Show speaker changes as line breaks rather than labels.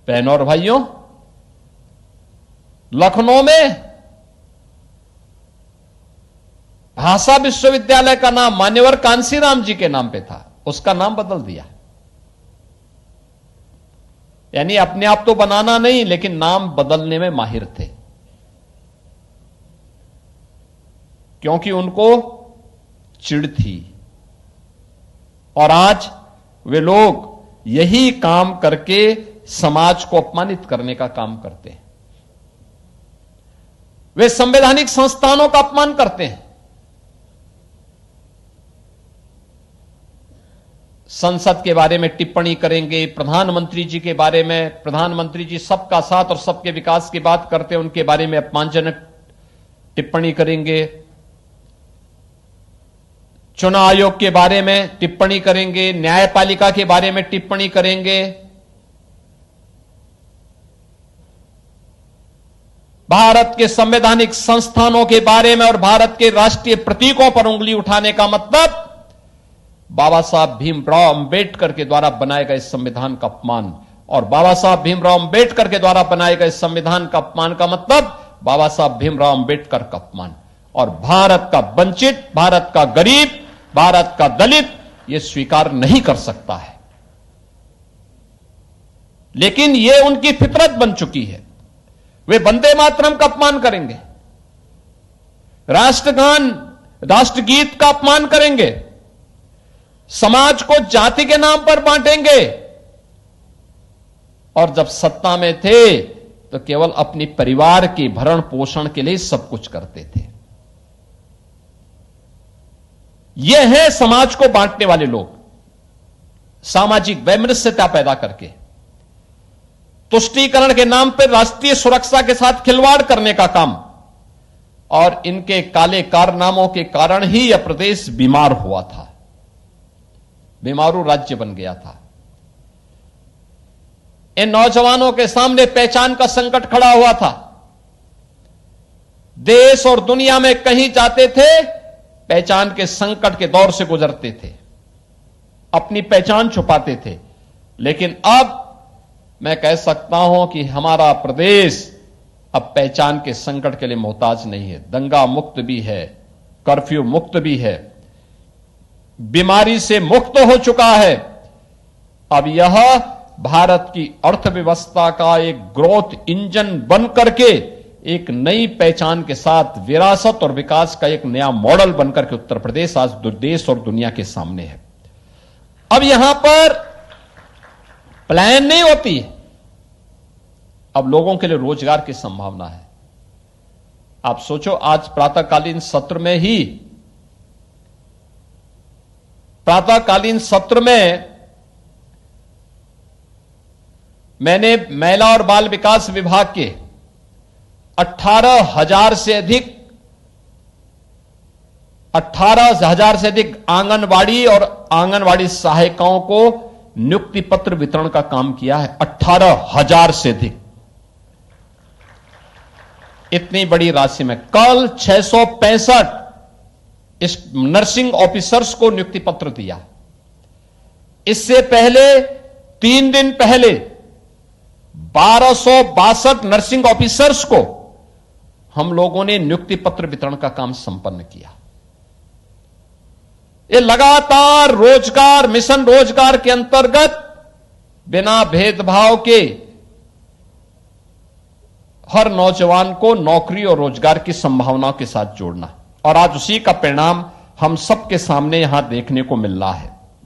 बहनों और भाइयों, लखनऊ में भाषा विश्वविद्यालय का नाम मान्यवर कांसीराम जी के नाम पे था, उसका नाम बदल दिया। यानी अपने आप तो बनाना नहीं, लेकिन नाम बदलने में माहिर थे, क्योंकि उनको चिढ़ थी। और आज वे लोग यही काम करके समाज को अपमानित करने का काम करते हैं। वे संवैधानिक संस्थानों का अपमान करते हैं। संसद के बारे में टिप्पणी करेंगे, प्रधानमंत्री जी के बारे में, प्रधानमंत्री जी सबका साथ और सबके विकास की बात करते हैं, उनके बारे में अपमानजनक टिप्पणी करेंगे। चुनाव आयोग के बारे में टिप्पणी करेंगे, न्यायपालिका के बारे में टिप्पणी करेंगे। भारत के संवैधानिक संस्थानों के बारे में और भारत के राष्ट्रीय प्रतीकों पर उंगली उठाने का मतलब बाबा साहब भीमराव अंबेडकर के द्वारा बनाए गए संविधान का अपमान, और बाबा साहब भीमराव अंबेडकर के द्वारा बनाए गए संविधान का अपमान का मतलब बाबा साहब भीमराव अंबेडकर का अपमान। और भारत का वंचित, भारत का गरीब, भारत का दलित यह स्वीकार नहीं कर सकता है। लेकिन यह उनकी फितरत बन चुकी है। वे वंदे मातरम का अपमान करेंगे, राष्ट्रगान, राष्ट्रगीत का अपमान करेंगे, समाज को जाति के नाम पर बांटेंगे। और जब सत्ता में थे तो केवल अपनी परिवार के भरण पोषण के लिए सब कुछ करते थे। ये है समाज को बांटने वाले लोग, सामाजिक वैमनस्यता पैदा करके तुष्टीकरण के नाम पर राष्ट्रीय सुरक्षा के साथ खिलवाड़ करने का काम। और इनके काले कारनामों के कारण ही यह प्रदेश बीमार हुआ था, बीमारू राज्य बन गया था। इन नौजवानों के सामने पहचान का संकट खड़ा हुआ था। देश और दुनिया में कहीं जाते थे, पहचान के संकट के दौर से गुजरते थे, अपनी पहचान छुपाते थे। लेकिन अब मैं कह सकता हूं कि हमारा प्रदेश अब पहचान के संकट के लिए मोहताज नहीं है। दंगा मुक्त भी है, कर्फ्यू मुक्त भी है, बीमारी से मुक्त हो चुका है। अब यह भारत की अर्थव्यवस्था का एक ग्रोथ इंजन बन करके एक नई पहचान के साथ विरासत और विकास का एक नया मॉडल बनकर के उत्तर प्रदेश आज देश और दुनिया के सामने है। अब यहां पर प्लान नहीं होती है, अब लोगों के लिए रोजगार की संभावना है। आप सोचो, आज प्रातःकालीन सत्र में मैंने महिला और बाल विकास विभाग के 18,000 से अधिक आंगनवाड़ी और आंगनवाड़ी सहायिकाओं को नियुक्ति पत्र वितरण का काम किया है। 18,000 से अधिक, इतनी बड़ी राशि में। कल 665 इस नर्सिंग ऑफिसर्स को नियुक्ति पत्र दिया। इससे पहले 3 दिन पहले 1262 नर्सिंग ऑफिसर्स को हम लोगों ने नियुक्ति पत्र वितरण का काम संपन्न किया। ये लगातार रोजगार मिशन रोजगार के अंतर्गत बिना भेदभाव के हर नौजवान को नौकरी और रोजगार की संभावनाओं के साथ जोड़ना, और आज उसी का परिणाम हम सबके सामने यहां देखने को मिल रहा है।